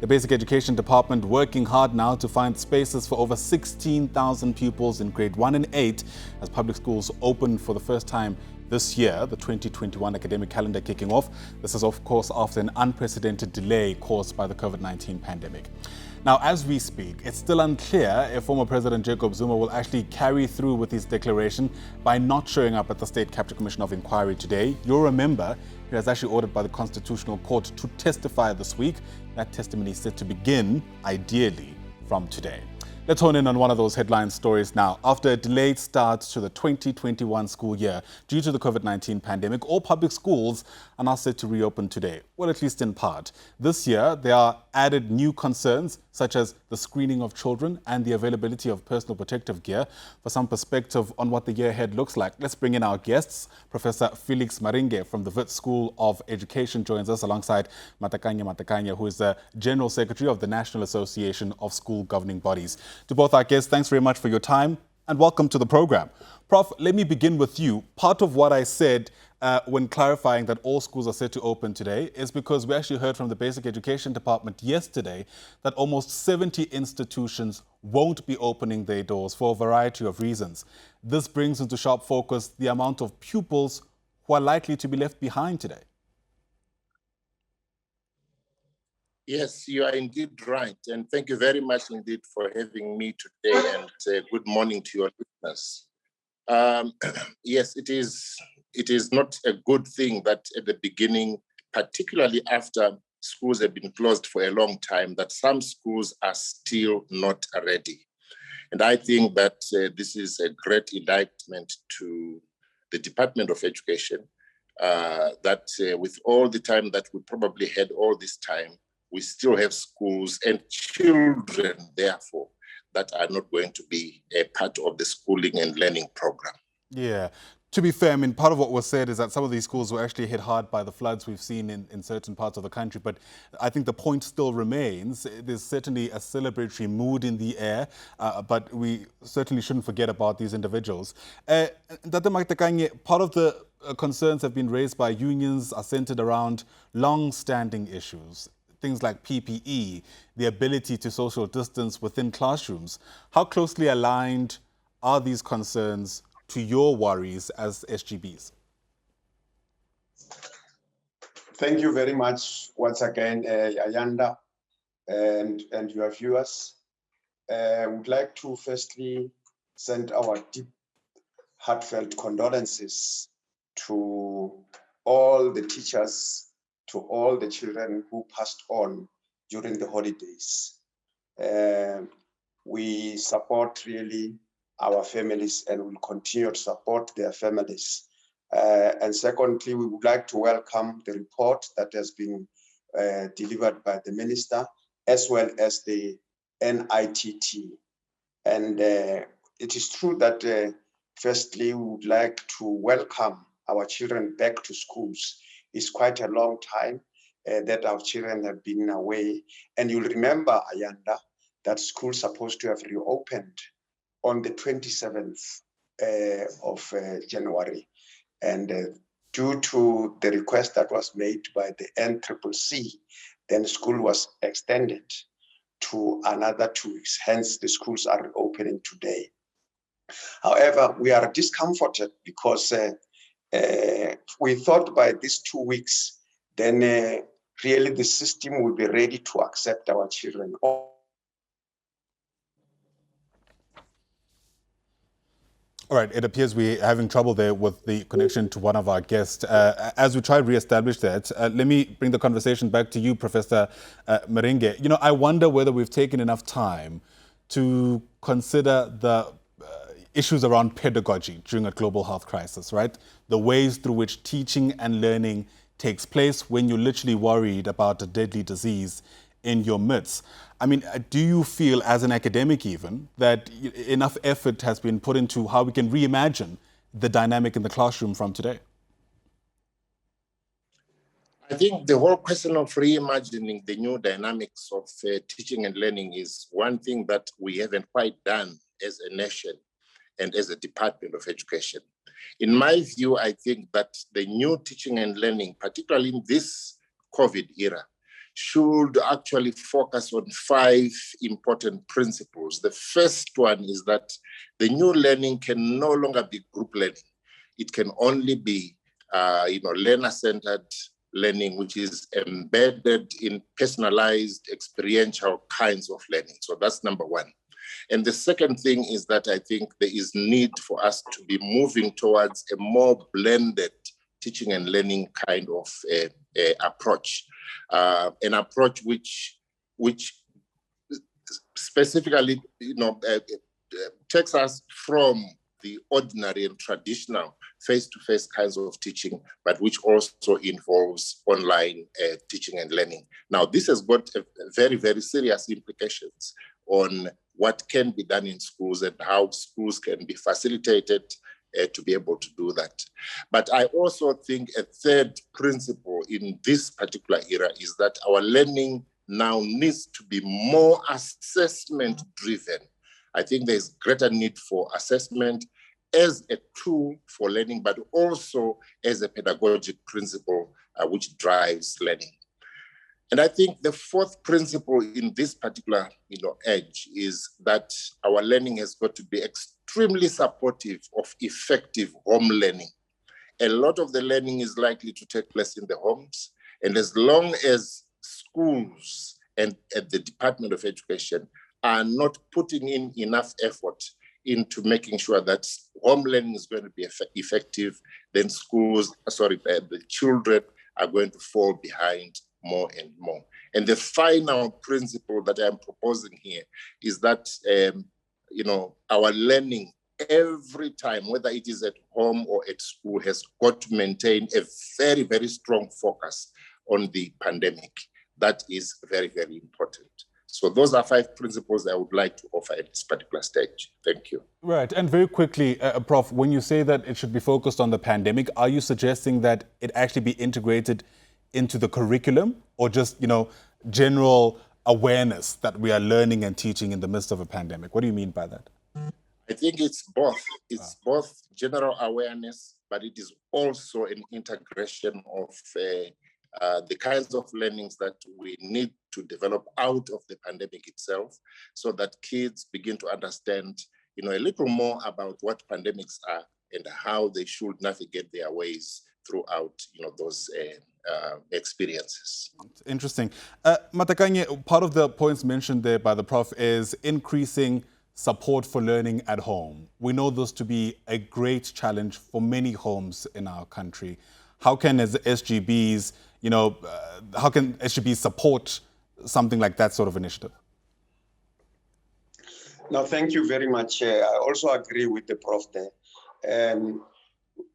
The Basic Education Department working hard now to find spaces for over 16,000 pupils in grade 1 and 8 as public schools open for the first time this year, the 2021 academic calendar kicking off. This is, of course, after an unprecedented delay caused by the COVID-19 pandemic. Now, as we speak, it's still unclear if former President Jacob Zuma will actually carry through with his declaration by not showing up at the State Capture Commission of Inquiry today. You'll remember he was actually ordered by the Constitutional Court to testify this week. That testimony is set to begin, ideally, from today. Let's hone in on one of those headline stories now. After a delayed start to the 2021 school year due to the COVID-19 pandemic, all public schools are now set to reopen today, well, at least in part. This year, there are added new concerns, such as the screening of children and the availability of personal protective gear. For some perspective on what the year ahead looks like, let's bring in our guests. Professor Felix Maringe from the Wits School of Education joins us alongside Matakanya, who is the General Secretary of the National Association of School Governing Bodies. To both our guests, thanks very much for your time and welcome to the program. Prof, let me begin with you. Part of what I said when clarifying that all schools are set to open today is because we actually heard from the Basic Education Department yesterday that almost 70 institutions won't be opening their doors for a variety of reasons. This brings into sharp focus the amount of pupils who are likely to be left behind today. Yes, you are indeed right. And thank you very much indeed for having me today, and good morning to your listeners. Yes, it is not a good thing that at the beginning, particularly after schools have been closed for a long time, that some schools are still not ready. And I think that this is a great indictment to the Department of Education, that with all the time that we probably had all this time, we still have schools and children, therefore, that are not going to be a part of the schooling and learning program. Yeah. To be fair, I mean, part of what was said is that some of these schools were actually hit hard by the floods we've seen in certain parts of the country. But I think the point still remains. There's certainly a celebratory mood in the air, but we certainly shouldn't forget about these individuals. Matakanye, part of the concerns have been raised by unions are centered around long-standing issues. Things like PPE, the ability to social distance within classrooms. How closely aligned are these concerns to your worries as SGBs? Thank you very much once again, Ayanda, and your viewers. I would like to firstly send our deep, heartfelt condolences to all the teachers, to all the children who passed on during the holidays. We support really our families and will continue to support their families. And secondly, we would like to welcome the report that has been delivered by the minister, as well as the NITT. And it is true that firstly, we would like to welcome our children back to schools. It's quite a long time that our children have been away. And you'll remember, Ayanda, that school's supposed to have reopened on the 27th of January. And due to the request that was made by the NCCC, then school was extended to another 2 weeks. Hence, the schools are reopening today. However, we are discomforted because we thought by these 2 weeks, then really the system will be ready to accept our children. All right, it appears we're having trouble there with the connection to one of our guests. As we try to reestablish that, let me bring the conversation back to you, Professor Maringe. You know, I wonder whether we've taken enough time to consider the issues around pedagogy during a global health crisis, right? The ways through which teaching and learning takes place when you're literally worried about a deadly disease in your midst. I mean, do you feel, as an academic even, that enough effort has been put into how we can reimagine the dynamic in the classroom from today? I think the whole question of reimagining the new dynamics of teaching and learning is one thing that we haven't quite done as a nation and as a Department of Education. In my view, I think that the new teaching and learning, particularly in this COVID era, should actually focus on 5 important principles. The first one is that the new learning can no longer be group learning. It can only be learner-centered learning, which is embedded in personalized experiential kinds of learning. So that's number one. And the second thing is that I think there is need for us to be moving towards a more blended teaching and learning kind of approach, an approach which specifically, takes us from the ordinary and traditional face-to-face kinds of teaching, but which also involves online teaching and learning. Now, this has got very, very serious implications on what can be done in schools and how schools can be facilitated to be able to do that. But I also think a third principle in this particular era is that our learning now needs to be more assessment-driven. I think there's greater need for assessment as a tool for learning, but also as a pedagogic principle which drives learning. And I think the fourth principle in this particular age is that our learning has got to be extremely supportive of effective home learning. A lot of the learning is likely to take place in the homes. And as long as schools and the Department of Education are not putting in enough effort into making sure that home learning is going to be effective, then the children are going to fall behind more and more. And the final principle that I'm proposing here is that, our learning every time, whether it is at home or at school, has got to maintain a very, very strong focus on the pandemic. That is very, very important. So those are 5 principles I would like to offer at this particular stage. Thank you. Right. And very quickly, Prof, when you say that it should be focused on the pandemic, are you suggesting that it actually be integrated into the curriculum, or just, general awareness that we are learning and teaching in the midst of a pandemic? What do you mean by that? I think it's both. It's both general awareness, but it is also an integration of the kinds of learnings that we need to develop out of the pandemic itself, so that kids begin to understand, a little more about what pandemics are and how they should navigate their ways throughout, those experiences. Interesting. Matakanye, part of the points mentioned there by the Prof is increasing support for learning at home. We know this to be a great challenge for many homes in our country. How can SGBs, how can SGBs support something like that sort of initiative? No, thank you very much. I also agree with the Prof there.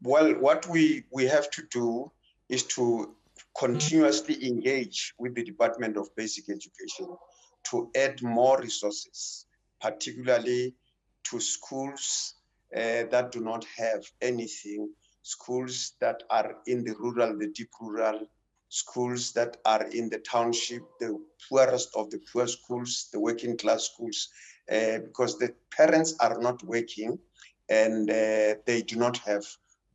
Well, what we have to do is to continuously engage with the Department of Basic Education to add more resources, particularly to schools that do not have anything, schools that are in the rural, the deep rural, schools that are in the township, the poorest of the poor schools, the working class schools, because the parents are not working and they do not have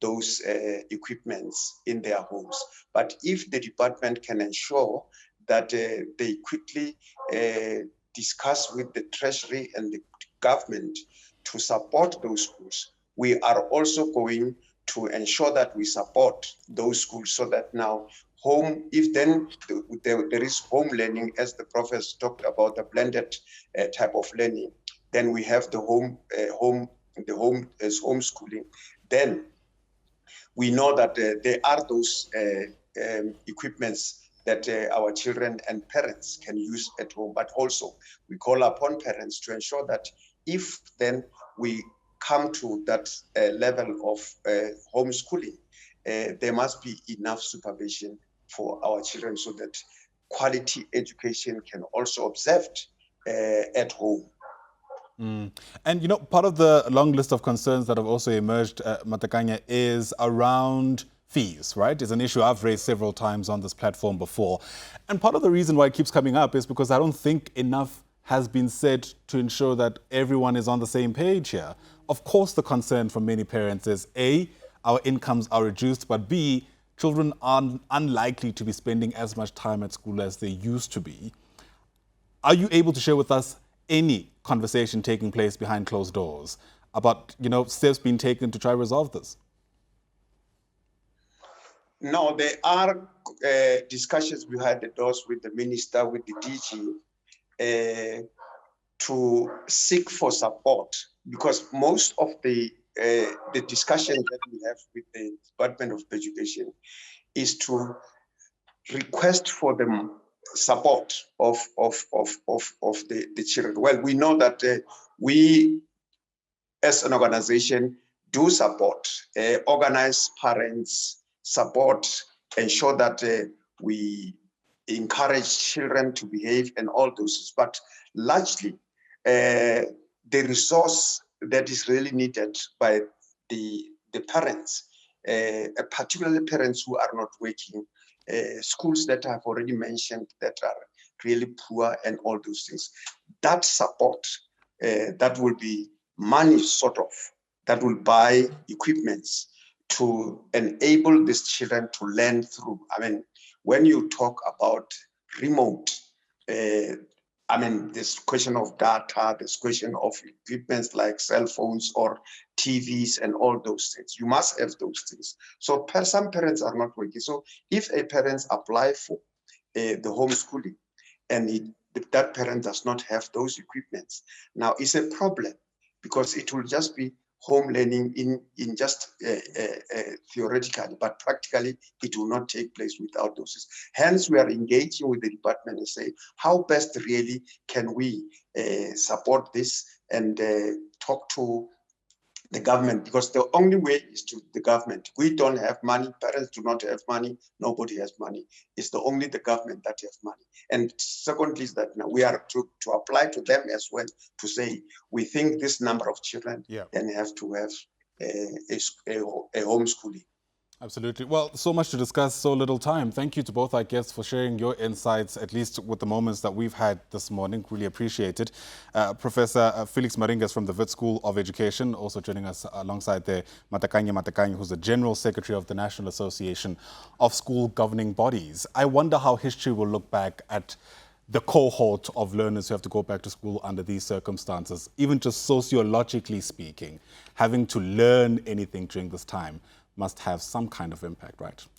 those equipments in their homes. But if the department can ensure that they quickly discuss with the Treasury and the government to support those schools, we are also going to ensure that we support those schools so that now home, if then there is home learning, as the professor talked about, the blended type of learning, then we have the home as homeschooling. Then we know that there are those equipments that our children and parents can use at home, but also we call upon parents to ensure that if then we come to that level of homeschooling, there must be enough supervision for our children so that quality education can also observed at home. And, part of the long list of concerns that have also emerged, Matakanya, is around fees, right? It's an issue I've raised several times on this platform before. And part of the reason why it keeps coming up is because I don't think enough has been said to ensure that everyone is on the same page here. Of course, the concern from many parents is A, our incomes are reduced, but B, children are unlikely to be spending as much time at school as they used to be. Are you able to share with us any conversation taking place behind closed doors about, steps being taken to try to resolve this? No, there are discussions behind the doors with the minister, with the DG, to seek for support, because most of the discussion that we have with the Department of Education is to request for them support of the children. Well, we know that we as an organization do support, organize parents, support, ensure that we encourage children to behave and all those. But largely, the resource that is really needed by the parents, particularly parents who are not working, schools that I've already mentioned that are really poor and all those things. That support, that will be money that will buy equipments to enable these children to learn through. I mean, when you talk about remote, this question of data, this question of equipments like cell phones or TVs and all those things. You must have those things. So some parents are not working. So if a parent apply for the homeschooling and that parent does not have those equipments, now it's a problem, because it will just be home learning in just theoretically, but practically it will not take place without those. Hence, we are engaging with the department and say, how best really can we support this and talk to the government, because the only way is to the government. We don't have money, parents do not have money, nobody has money. It's only the government that has money. And secondly is that now we are to apply to them as well to say, we think this number of children then have to have a homeschooling. Absolutely. Well, so much to discuss, so little time. Thank you to both our guests for sharing your insights, at least with the moments that we've had this morning. Really appreciate it. Professor Felix Maringe from the Wits School of Education, also joining us alongside there, Matakanye, who's the General Secretary of the National Association of School Governing Bodies. I wonder how history will look back at the cohort of learners who have to go back to school under these circumstances, even just sociologically speaking. Having to learn anything during this time must have some kind of impact, right?